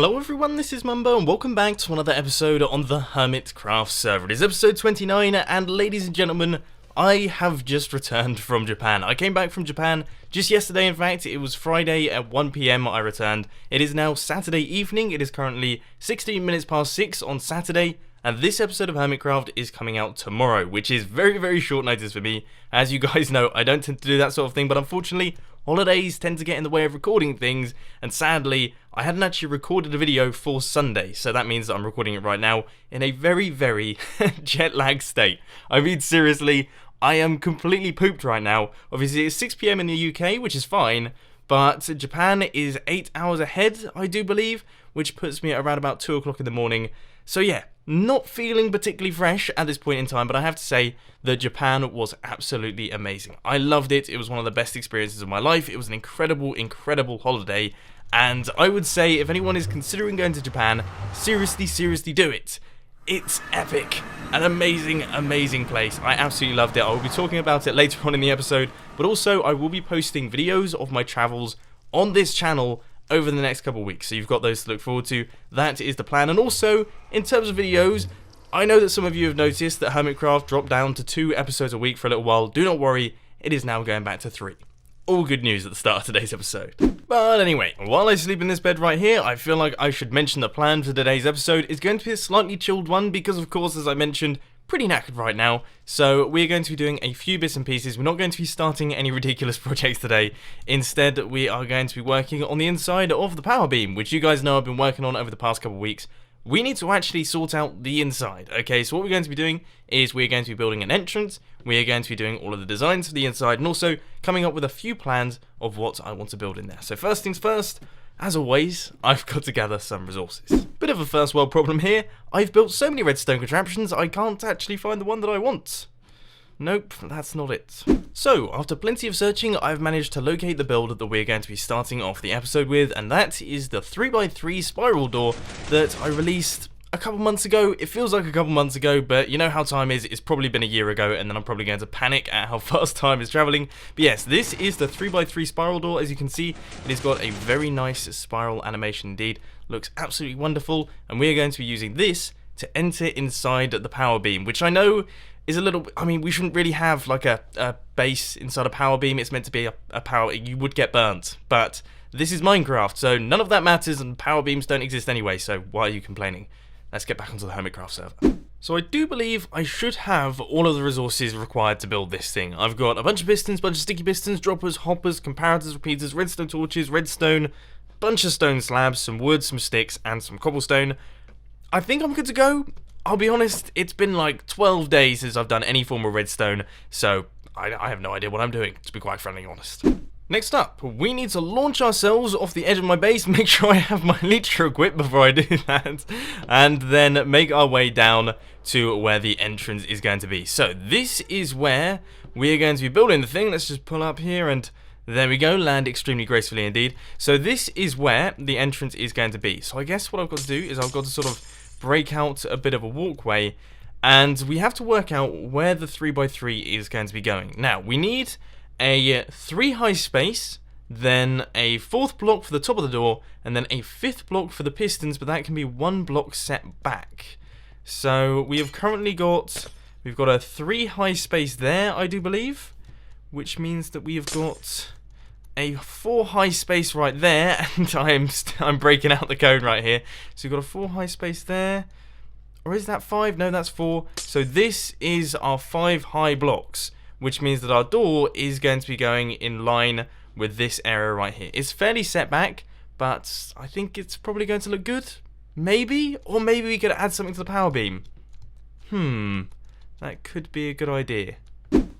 Hello everyone, this is Mumbo and welcome back to another episode on the Hermitcraft server. It is episode 29 and ladies and gentlemen, I have just returned from Japan. I came back from Japan just yesterday. In fact, it was Friday at 1 PM I returned. It is now Saturday evening. It is currently 16 minutes past 6 on Saturday. And this episode of Hermitcraft is coming out tomorrow, which is very short notice for me. As you guys know, I don't tend to do that sort of thing, but unfortunately, holidays tend to get in the way of recording things, and sadly, I hadn't actually recorded a video for Sunday, so that means that I'm recording it right now in a very jet-lagged state. I mean, seriously, I am completely pooped right now. Obviously, it's 6 PM in the UK, which is fine, but Japan is 8 hours ahead, I do believe, which puts me at around about 2 o'clock in the morning. So yeah, not feeling particularly fresh at this point in time, but I have to say that Japan was absolutely amazing. I loved it. It was one of the best experiences of my life. It was an incredible holiday, and I would say if anyone is considering going to Japan, seriously do it. It's epic. An amazing place. I absolutely loved it. I will be talking about it later on in the episode, but also I will be posting videos of my travels on this channel over the next couple of weeks, so you've got those to look forward to. That is the plan. And also, in terms of videos, I know that some of you have noticed that Hermitcraft dropped down to 2 episodes a week for a little while. Do not worry, it is now going back to 3. All good news at the start of today's episode. But anyway, while I sleep in this bed right here, I feel like I should mention the plan for today's episode is going to be a slightly chilled one because, of course, as I mentioned, pretty knackered right now, so we're going to be doing a few bits and pieces. We're not going to be starting any ridiculous projects today. Instead, we are going to be working on the inside of the power beam, which you guys know I've been working on over the past couple of weeks. We need to actually sort out the inside. Okay, so what we're going to be doing is we're going to be building an entrance, we are going to be doing all of the designs for the inside, and also coming up with a few plans of what I want to build in there. So first things first, as always, I've got to gather some resources. Bit of a first world problem here. I've built so many redstone contraptions, I can't actually find the one that I want. Nope, that's not it. So, after plenty of searching, I've managed to locate the build that we're going to be starting off the episode with, and that is the 3x3 spiral door that I released a couple months ago. It feels like a couple months ago, but you know how time is. It's probably been a year ago, and then I'm probably going to panic at how fast time is traveling. But yes, this is the 3x3 spiral door. As you can see, it has got a very nice spiral animation indeed. Looks absolutely wonderful, and we are going to be using this to enter inside the power beam, which I know is a little, I mean, we shouldn't really have like a base inside a power beam. It's meant to be a power, you would get burnt, but this is Minecraft, so none of that matters, and power beams don't exist anyway, so why are you complaining? Let's get back onto the Hermitcraft server. So I do believe I should have all of the resources required to build this thing. I've got a bunch of pistons, bunch of sticky pistons, droppers, hoppers, comparators, repeaters, redstone torches, redstone, bunch of stone slabs, some wood, some sticks, and some cobblestone. I think I'm good to go. I'll be honest, it's been like 12 days since I've done any form of redstone, so I have no idea what I'm doing, to be quite frankly honest. Next up, we need to launch ourselves off the edge of my base, make sure I have my elytra equipped before I do that, and then make our way down to where the entrance is going to be. So this is where we are going to be building the thing. Let's just pull up here, and there we go, land extremely gracefully indeed. So this is where the entrance is going to be. So I guess what I've got to do is I've got to sort of break out a bit of a walkway, and we have to work out where the 3x3 is going to be going. Now, we need a 3 high space, then a 4th block for the top of the door, and then a 5th block for the pistons, but that can be 1 block set back. So we have currently got, we've got a 3 high space there, I do believe, which means that we have got a 4 high space right there, and I'm breaking out the code right here. So we've got a 4 high space there, or is that 5? No, that's 4. So this is our 5 high blocks, which means that our door is going to be going in line with this area right here. It's fairly set back, but I think it's probably going to look good. Maybe, or maybe we could add something to the power beam. That could be a good idea.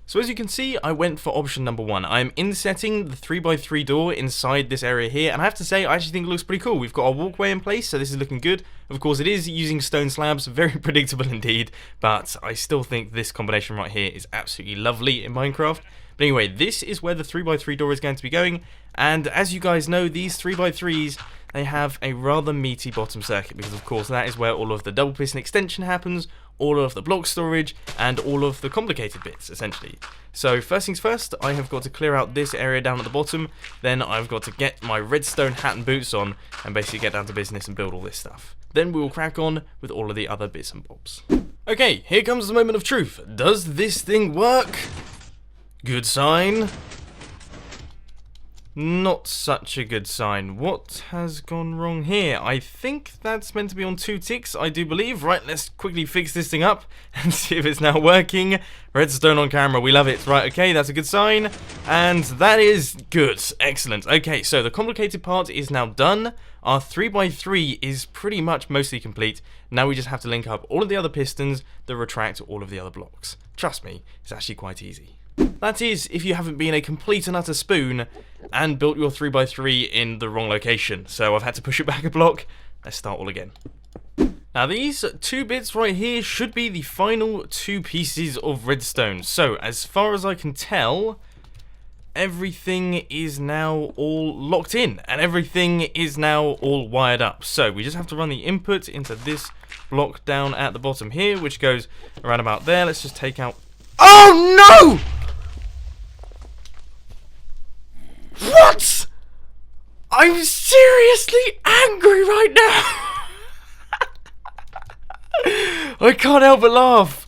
So as you can see, I went for option number 1. I'm insetting the 3x3 door inside this area here, and I have to say, I actually think it looks pretty cool. We've got our walkway in place, so this is looking good. Of course, it is using stone slabs, very predictable indeed, but I still think this combination right here is absolutely lovely in Minecraft. But anyway, this is where the 3x3 door is going to be going, and as you guys know, these 3x3s, they have a rather meaty bottom circuit, because of course that is where all of the double piston extension happens, all of the block storage, and all of the complicated bits, essentially. So first things first, I have got to clear out this area down at the bottom, then I've got to get my redstone hat and boots on, and basically get down to business and build all this stuff. Then we will crack on with all of the other bits and bobs. Okay, here comes the moment of truth. Does this thing work? Good sign. Not such a good sign. What has gone wrong here? I think that's meant to be on 2 ticks, I do believe. Right, let's quickly fix this thing up and see if it's now working. Redstone on camera, we love it. Right, okay, that's a good sign. And that is good. Excellent. Okay, so the complicated part is now done. Our 3x3 is pretty much mostly complete. Now we just have to link up all of the other pistons that retract all of the other blocks. Trust me, it's actually quite easy. That is, if you haven't been a complete and utter spoon and built your 3x3 in the wrong location. So I've had to push it back a block. Let's start all again. Now these 2 bits right here should be the final 2 pieces of redstone. So as far as I can tell, everything is now all locked in and everything is now all wired up. So we just have to run the input into this block down at the bottom here, which goes around about there. Let's just take out... Oh no! What? I'm seriously angry right now. I can't help but laugh.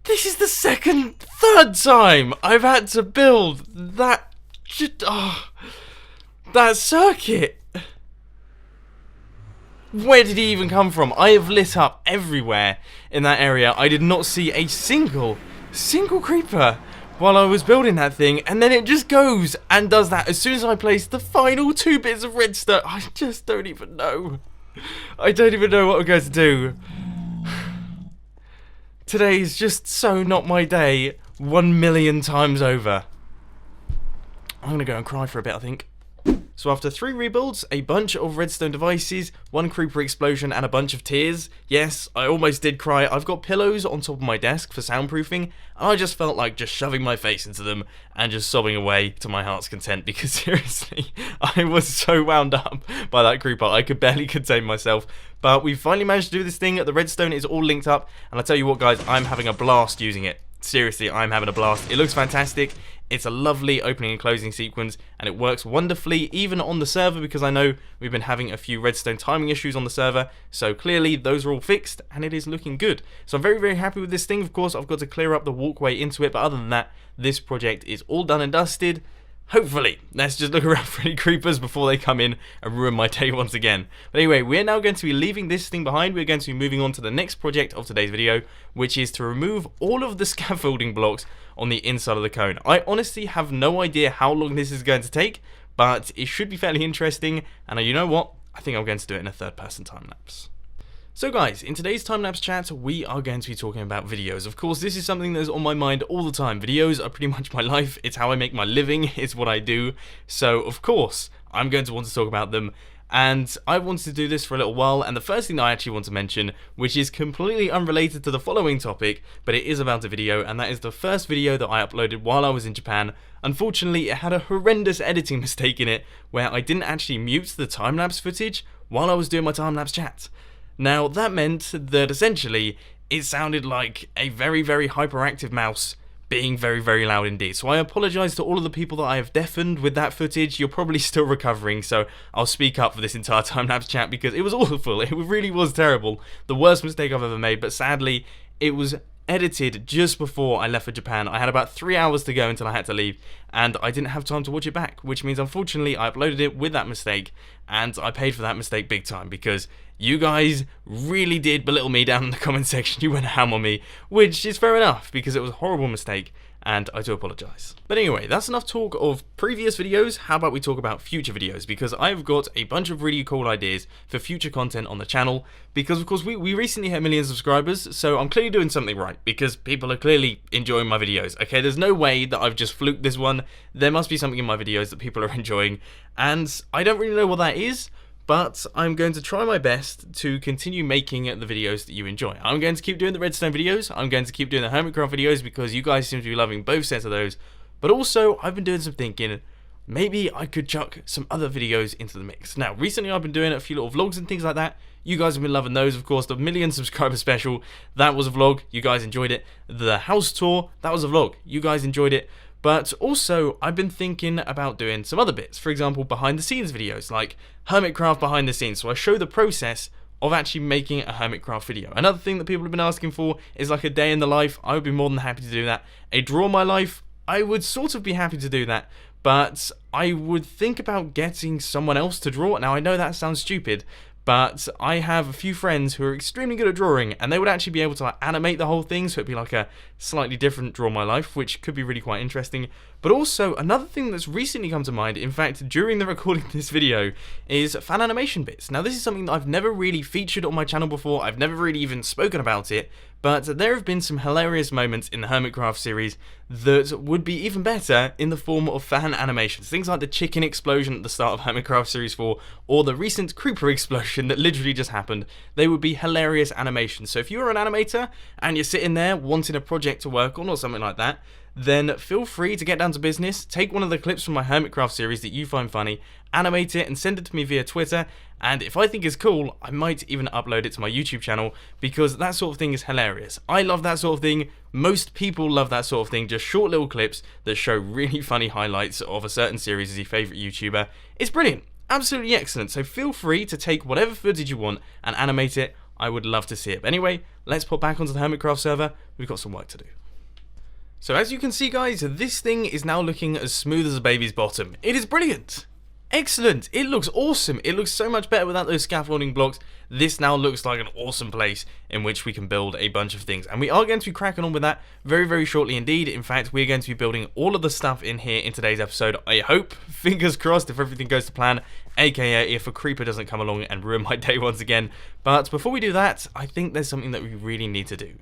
This is the third time I've had to build that circuit. Where did he even come from? I have lit up everywhere in that area. I did not see a single creeper while I was building that thing, and then it just goes and does that as soon as I place the final 2 bits of redstone. I just don't even know. I don't even know what I'm going to do. Today is just so not my day 1,000,000 times over. I'm going to go and cry for a bit, I think. So after 3 rebuilds, a bunch of redstone devices, 1 creeper explosion, and a bunch of tears, yes, I almost did cry. I've got pillows on top of my desk for soundproofing, and I just felt like just shoving my face into them and just sobbing away to my heart's content, because seriously, I was so wound up by that creeper, I could barely contain myself. But we finally managed to do this thing. The redstone is all linked up, and I tell you what guys, I'm having a blast using it. Seriously, I'm having a blast. It looks fantastic. It's a lovely opening and closing sequence, and it works wonderfully even on the server, because I know we've been having a few redstone timing issues on the server, so clearly those are all fixed and it is looking good. So I'm very, very happy with this thing. Of course, I've got to clear up the walkway into it, but other than that, this project is all done and dusted. Hopefully. Let's just look around for any creepers before they come in and ruin my day once again. But anyway, we're now going to be leaving this thing behind. We're going to be moving on to the next project of today's video, which is to remove all of the scaffolding blocks on the inside of the cone. I honestly have no idea how long this is going to take, but it should be fairly interesting. And you know what? I think I'm going to do it in a third-person time lapse. So guys, in today's time-lapse chat, we are going to be talking about videos. Of course, this is something that's on my mind all the time. Videos are pretty much my life. It's how I make my living. It's what I do. So, of course, I'm going to want to talk about them. And I wanted to do this for a little while, and the first thing that I actually want to mention, which is completely unrelated to the following topic, but it is about a video, and that is the first video that I uploaded while I was in Japan. Unfortunately, it had a horrendous editing mistake in it, where I didn't actually mute the time-lapse footage while I was doing my time-lapse chat. Now, that meant that essentially, it sounded like a very, very hyperactive mouse being very, very loud indeed. So I apologise to all of the people that I have deafened with that footage. You're probably still recovering, so I'll speak up for this entire time-lapse chat because it was awful. It really was terrible. The worst mistake I've ever made, but sadly, it was edited just before I left for Japan. I had about 3 hours to go until I had to leave, and I didn't have time to watch it back, which means unfortunately I uploaded it with that mistake, and I paid for that mistake big time because you guys really did belittle me down in the comment section. You went ham on me, which is fair enough because it was a horrible mistake, and I do apologise. But anyway, that's enough talk of previous videos. How about we talk about future videos, because I've got a bunch of really cool ideas for future content on the channel, because of course we recently hit 1 million subscribers, so I'm clearly doing something right, because people are clearly enjoying my videos. Okay, there's no way that I've just fluked this one. There must be something in my videos that people are enjoying, and I don't really know what that is, but I'm going to try my best to continue making the videos that you enjoy. I'm going to keep doing the Redstone videos, I'm going to keep doing the Hermitcraft videos because you guys seem to be loving both sets of those, but also I've been doing some thinking, maybe I could chuck some other videos into the mix. Now, recently I've been doing a few little vlogs and things like that. You guys have been loving those, of course. The 1,000,000 subscriber special, that was a vlog. You guys enjoyed it. The house tour, that was a vlog. You guys enjoyed it. But also, I've been thinking about doing some other bits. For example, behind the scenes videos, like Hermitcraft behind the scenes. So I show the process of actually making a Hermitcraft video. Another thing that people have been asking for is like a day in the life. I would be more than happy to do that. A draw my life, I would sort of be happy to do that. But I would think about getting someone else to draw it. Now, I know that sounds stupid, but I have a few friends who are extremely good at drawing, and they would actually be able to like animate the whole thing, so it'd be like a slightly different Draw My Life, which could be really quite interesting. But also, another thing that's recently come to mind, in fact, during the recording of this video, is fan animation bits. Now, this is something that I've never really featured on my channel before, I've never really even spoken about it, but there have been some hilarious moments in the Hermitcraft series that would be even better in the form of fan animations. Things like the chicken explosion at the start of Hermitcraft Series 4, or the recent creeper explosion that literally just happened. They would be hilarious animations. So if you're an animator and you're sitting there wanting a project to work on or something like that, then feel free to get down to business, take one of the clips from my Hermitcraft series that you find funny, animate it and send it to me via Twitter, and if I think it's cool, I might even upload it to my YouTube channel, because that sort of thing is hilarious. I love that sort of thing, most people love that sort of thing, just short little clips that show really funny highlights of a certain series as your favourite YouTuber. It's brilliant, absolutely excellent, so feel free to take whatever footage you want and animate it. I would love to see it. But anyway, let's pop back onto the Hermitcraft server, we've got some work to do. So as you can see, guys, this thing is now looking as smooth as a baby's bottom. It is brilliant. Excellent. It looks awesome. It looks so much better without those scaffolding blocks. This now looks like an awesome place in which we can build a bunch of things. And we are going to be cracking on with that very, very shortly indeed. In fact, we're going to be building all of the stuff in here in today's episode. I hope, fingers crossed, if everything goes to plan, aka if a creeper doesn't come along and ruin my day once again. But before we do that, I think there's something that we really need to do.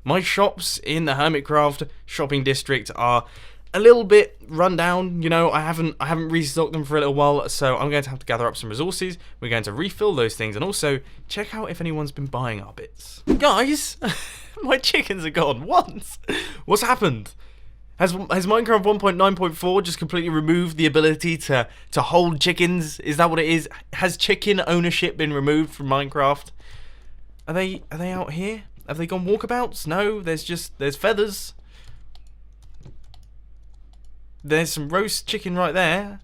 My shops in the Hermitcraft shopping district are a little bit run down, you know, I haven't restocked them for a little while, so I'm going to have to gather up some resources. We're going to refill those things and also check out if anyone's been buying our bits. Guys, my chickens are gone. What? What's happened? Has Minecraft 1.9.4 just completely removed the ability to hold chickens? Is that what it is? Has chicken ownership been removed from Minecraft? Are they out here? Have they gone walkabouts? No, there's feathers. There's some roast chicken right there.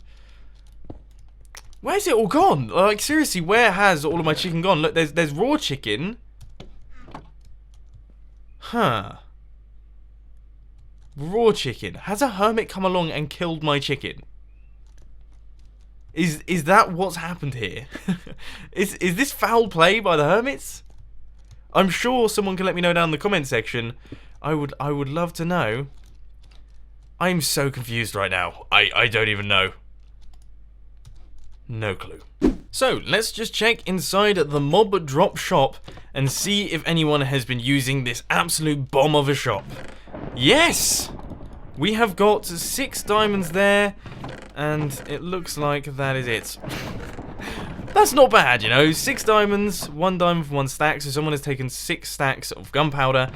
Where's it all gone? Like, seriously, where has all of my chicken gone? Look, there's raw chicken. Huh. Raw chicken. Has a hermit come along and killed my chicken? Is that what's happened here? Is this foul play by the hermits? I'm sure someone can let me know down in the comment section. I would love to know. I'm so confused right now. I don't even know. No clue. So, let's just check inside the mob drop shop and see if anyone has been using this absolute bomb of a shop. Yes! We have got 6 diamonds there, and it looks like that is it. That's not bad, you know. 6 diamonds, 1 diamond for 1 stack, so someone has taken 6 stacks of gunpowder.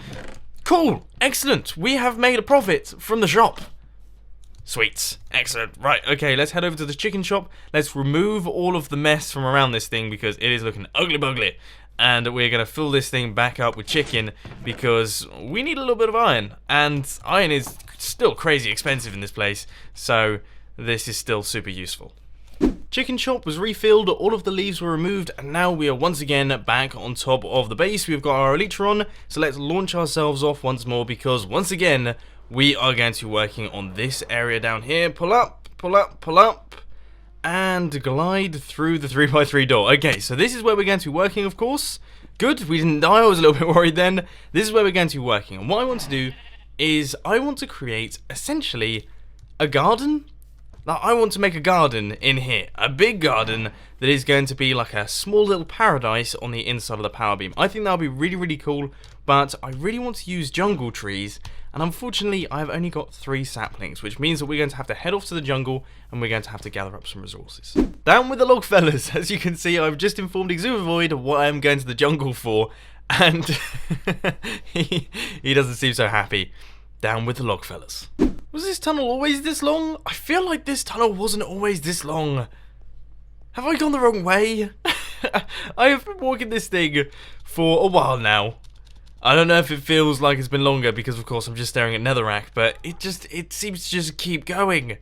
Cool! Excellent! We have made a profit from the shop. Sweet. Excellent. Right, okay, let's head over to the chicken shop. Let's remove all of the mess from around this thing because it is looking ugly bugly. And we're going to fill this thing back up with chicken because we need a little bit of iron. And iron is still crazy expensive in this place, so this is still super useful. Chicken shop was refilled, all of the leaves were removed, and now we are once again back on top of the base. We've got our elytra on, so let's launch ourselves off once more because once again, we are going to be working on this area down here. Pull up, pull up, pull up, and glide through the 3x3 door. Okay, so this is where we're going to be working, of course. Good, we didn't die, I was a little bit worried then. This is where we're going to be working, and what I want to do is I want to create, essentially, a garden. Now, I want to make a garden in here, a big garden that is going to be like a small little paradise on the inside of the power beam. I think that would be really, really cool, but I really want to use jungle trees and unfortunately I've only got 3 saplings, which means that we're going to have to head off to the jungle and we're going to have to gather up some resources. Down with the log, fellas. As you can see, I've just informed Exubervoid what I'm going to the jungle for, and he doesn't seem so happy. Down with the log, fellas. Was this tunnel always this long? I feel like this tunnel wasn't always this long. Have I gone the wrong way? I have been walking this thing for a while now. I don't know if it feels like it's been longer because of course I'm just staring at netherrack, but it seems to just keep going.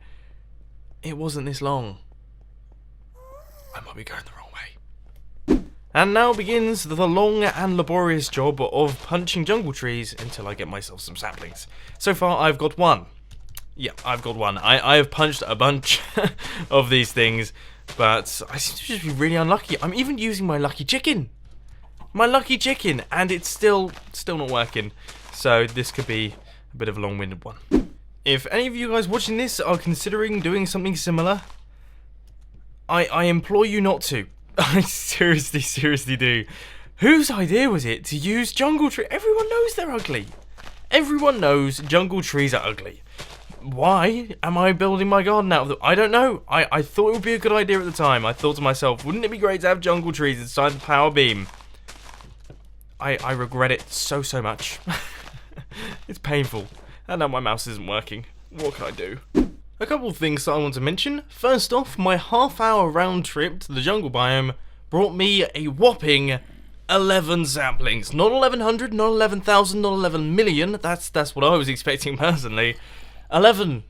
It wasn't this long. I might be going the wrong way. And now begins the long and laborious job of punching jungle trees until I get myself some saplings. So far I've got 1. Yeah, I've got 1. I have punched a bunch of these things, but I seem to just be really unlucky. I'm even using my lucky chicken. My lucky chicken, and it's still not working. So this could be a bit of a long-winded one. If any of you guys watching this are considering doing something similar, I implore you not to. I seriously do. Whose idea was it to use jungle tree? Everyone knows they're ugly. Everyone knows jungle trees are ugly. Why am I building my garden out of them? I don't know. I thought it would be a good idea at the time. I thought to myself, wouldn't it be great to have jungle trees inside the power beam? I regret it so much. It's painful. And now my mouse isn't working. What can I do? A couple of things that I want to mention. First off, my half-hour round trip to the jungle biome brought me a whopping 11 saplings. Not 1100, not 11,000, not 11 million. That's what I was expecting personally. 11.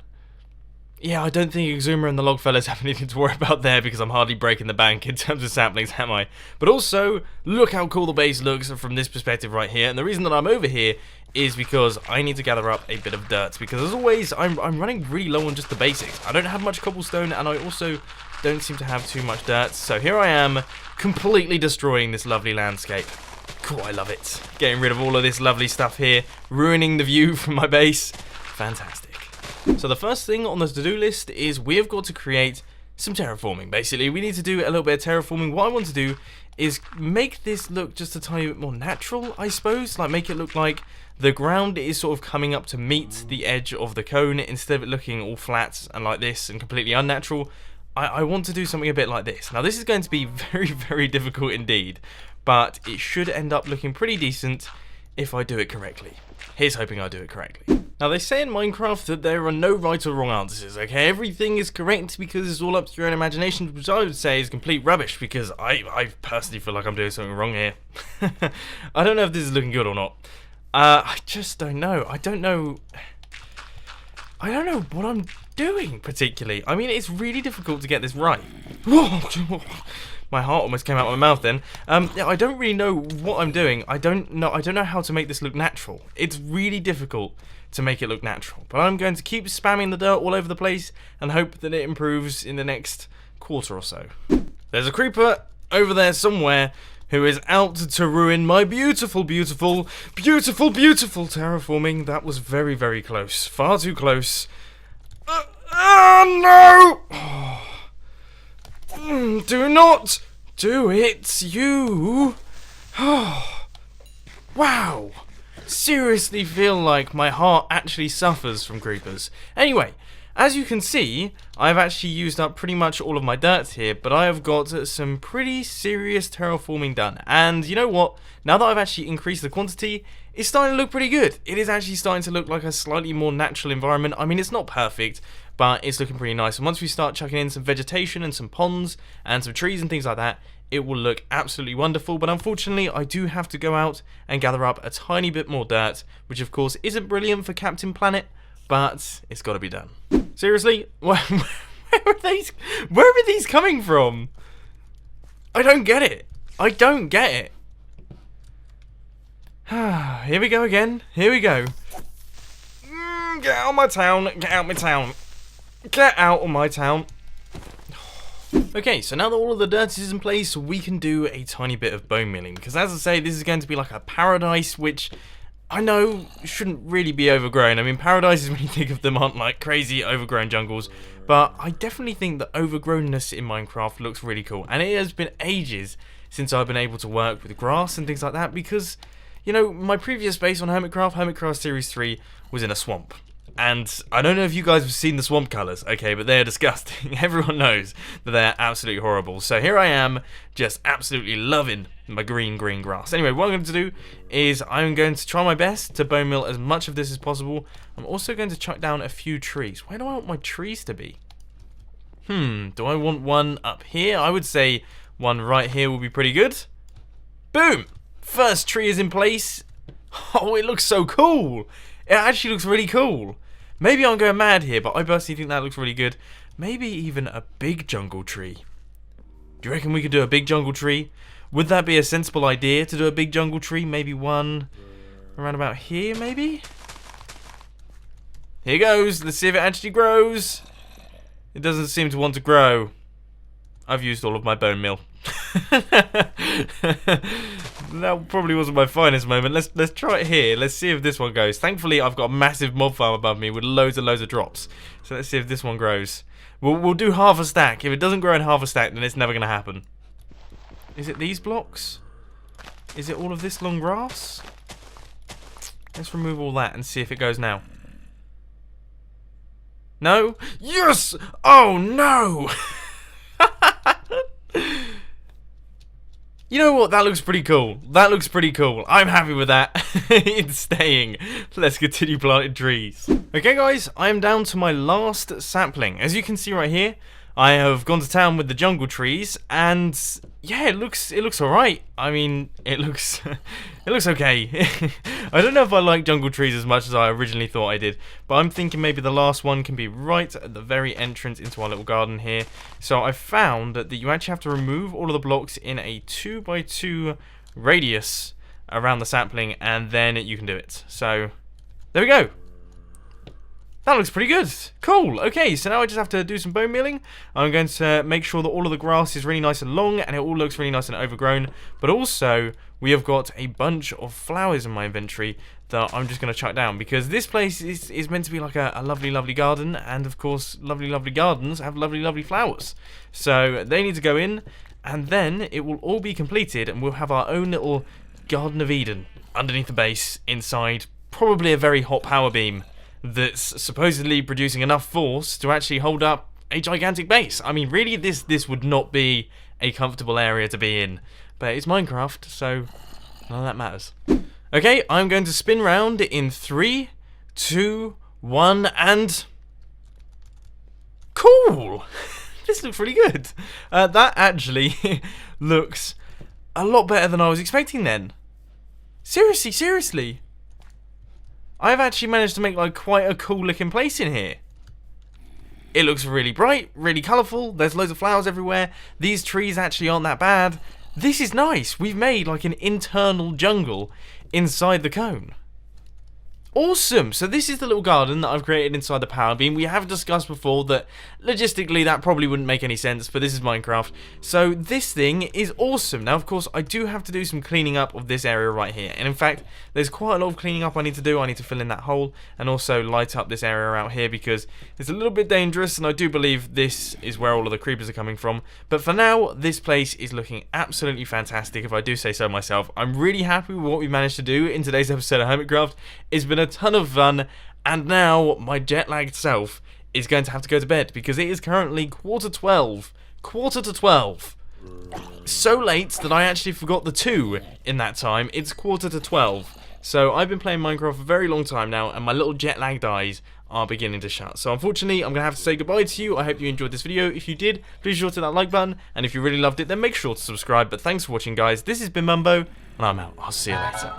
Yeah, I don't think Exuma and the Logfellas have anything to worry about there because I'm hardly breaking the bank in terms of saplings, am I? But also, look how cool the base looks from this perspective right here. And the reason that I'm over here is because I need to gather up a bit of dirt. Because as always, I'm running really low on just the basics. I don't have much cobblestone and I also don't seem to have too much dirt. So here I am, completely destroying this lovely landscape. Cool, I love it. Getting rid of all of this lovely stuff here, ruining the view from my base. Fantastic. So the first thing on the to-do list is we have got to create some terraforming. Basically, we need to do a little bit of terraforming. What I want to do is make this look just a tiny bit more natural, I suppose. Like, make it look like the ground is sort of coming up to meet the edge of the cone instead of it looking all flat and like this and completely unnatural. I want to do something a bit like this. Now, this is going to be very difficult indeed, but it should end up looking pretty decent if I do it correctly. Here's hoping I do it correctly. Now, they say in Minecraft that there are no right or wrong answers, okay? Everything is correct because it's all up to your own imagination, which I would say is complete rubbish because I personally feel like I'm doing something wrong here. I don't know if this is looking good or not. I just don't know. I don't know what I'm doing particularly. I mean, it's really difficult to get this right. My heart almost came out of my mouth then. Yeah, I don't really know what I'm doing. I don't know how to make this look natural. It's really difficult to make it look natural. But I'm going to keep spamming the dirt all over the place and hope that it improves in the next quarter or so. There's a creeper over there somewhere who is out to ruin my beautiful terraforming. That was very close. Far too close. No! Do not do it, you. Wow. Seriously feel like my heart actually suffers from creepers. Anyway, as you can see, I've actually used up pretty much all of my dirt here, but I have got some pretty serious terraforming done. And you know what? Now that I've actually increased the quantity, it's starting to look pretty good. It is actually starting to look like a slightly more natural environment. I mean, it's not perfect, but it's looking pretty nice. And once we start chucking in some vegetation and some ponds and some trees and things like that, it will look absolutely wonderful. But unfortunately, I do have to go out and gather up a tiny bit more dirt, which of course isn't brilliant for Captain Planet, but it's got to be done. Seriously? Where are these coming from? I don't get it. I don't get it. Here we go again. Here we go. Get out of my town. Get out of my town. Get out of my town. Okay, so now that all of the dirt is in place, we can do a tiny bit of bone milling. Because as I say, this is going to be like a paradise, which I know shouldn't really be overgrown. I mean, paradises, when you think of them, aren't like crazy overgrown jungles. But I definitely think that overgrownness in Minecraft looks really cool. And it has been ages since I've been able to work with grass and things like that. Because you know, my previous base on Hermitcraft, Hermitcraft Series 3, was in a swamp. And I don't know if you guys have seen the swamp colours, okay, but they're disgusting. Everyone knows that they're absolutely horrible. So here I am, just absolutely loving my green grass. Anyway, what I'm going to do is I'm going to try my best to bone meal as much of this as possible. I'm also going to chuck down a few trees. Where do I want my trees to be? Do I want one up here? I would say one right here will be pretty good. Boom! First tree is in place. Oh, it looks so cool. It actually looks really cool. Maybe I'm going mad here, but I personally think that looks really good. Maybe even a big jungle tree. Do you reckon we could do a big jungle tree? Would that be a sensible idea to do a big jungle tree? Maybe one around about here, maybe? Here goes. Let's see if it actually grows. It doesn't seem to want to grow. I've used all of my bone meal. That probably wasn't my finest moment. Let's try it here. Let's see if this one goes. Thankfully, I've got a massive mob farm above me with loads of drops. So let's see if this one grows. We'll do half a stack. If it doesn't grow in half a stack, then it's never going to happen. Is it these blocks? Is it all of this long grass? Let's remove all that and see if it goes now. No? Yes! Oh, no! You know what? That looks pretty cool. That looks pretty cool. I'm happy with that. It's staying. Let's continue planting trees. Okay, guys. I am down to my last sapling. As you can see right here, I have gone to town with the jungle trees, and yeah, it looks alright. I mean, it looks okay. I don't know if I like jungle trees as much as I originally thought I did, but I'm thinking maybe the last one can be right at the very entrance into our little garden here. So I found that you actually have to remove all of the blocks in a 2x2 radius around the sapling, and then you can do it. So there we go. That looks pretty good. Cool. Okay, so now I just have to do some bone mealing. I'm going to make sure that all of the grass is really nice and long and it all looks really nice and overgrown. But also, we have got a bunch of flowers in my inventory that I'm just going to chuck down, because this place is meant to be like a lovely garden, and of course, lovely gardens have lovely flowers. So they need to go in, and then it will all be completed and we'll have our own little Garden of Eden underneath the base, inside probably a very hot power beam that's supposedly producing enough force to actually hold up a gigantic base. I mean, really, this would not be a comfortable area to be in, but it's Minecraft, so none of that matters. Okay, I'm going to spin round in 3, 2, 1, and cool. This looks really good. That actually looks a lot better than I was expecting. Then, seriously. I've actually managed to make like quite a cool looking place in here. It looks really bright, really colourful, there's loads of flowers everywhere, these trees actually aren't that bad. This is nice. We've made like an internal jungle inside the cone. Awesome! So this is the little garden that I've created inside the power beam. We have discussed before that logistically that probably wouldn't make any sense, but this is Minecraft. So this thing is awesome. Now, of course, I do have to do some cleaning up of this area right here. And in fact, there's quite a lot of cleaning up I need to do. I need to fill in that hole and also light up this area out here because it's a little bit dangerous, and I do believe this is where all of the creepers are coming from. But for now, this place is looking absolutely fantastic, if I do say so myself. I'm really happy with what we managed to do in today's episode of Hermitcraft. It's been a ton of fun, and now my jet-lagged self is going to have to go to bed because it is currently quarter to 12. So late that I actually forgot the 2 in that time. It's quarter to 12. So I've been playing Minecraft for a very long time now, and my little jet-lagged eyes are beginning to shut. So unfortunately, I'm going to have to say goodbye to you. I hope you enjoyed this video. If you did, please sure to that like button, and if you really loved it, then make sure to subscribe. But thanks for watching, guys. This has been Mumbo, and I'm out. I'll see you later.